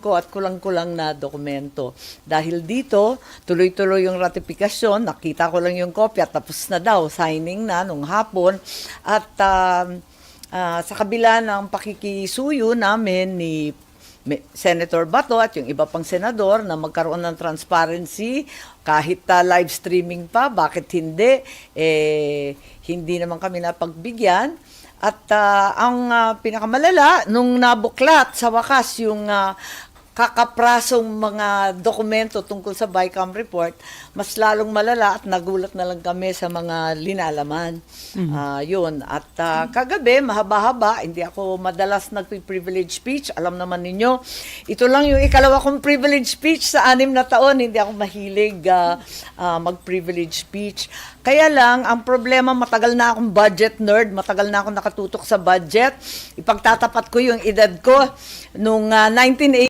ko at kulang-kulang na dokumento. Dahil dito, tuloy-tuloy yung ratifikasyon, nakita ko lang yung kopya, tapos na daw, signing na nung hapon. At sa kabila ng pakikisuyo namin ni Senator Bato at yung iba pang senador na magkaroon ng transparency kahit live streaming pa, bakit hindi? Hindi naman kami napagbigyan. At ang pinakamalala, nung nabuklat sa wakas yung kakaprasong mga dokumento tungkol sa BICAM report, mas lalong malala at nagulat na lang kami sa mga linalaman. Yun. At kagabi, mahaba-haba, hindi ako madalas nag-privilege speech. Alam naman ninyo, ito lang yung ikalawa kong privilege speech sa 6 na taon. Hindi ako mahilig mag-privilege speech. Kaya lang, ang problema, matagal na akong budget nerd, matagal na akong nakatutok sa budget. Ipagtatapat ko yung edad ko nung 1980.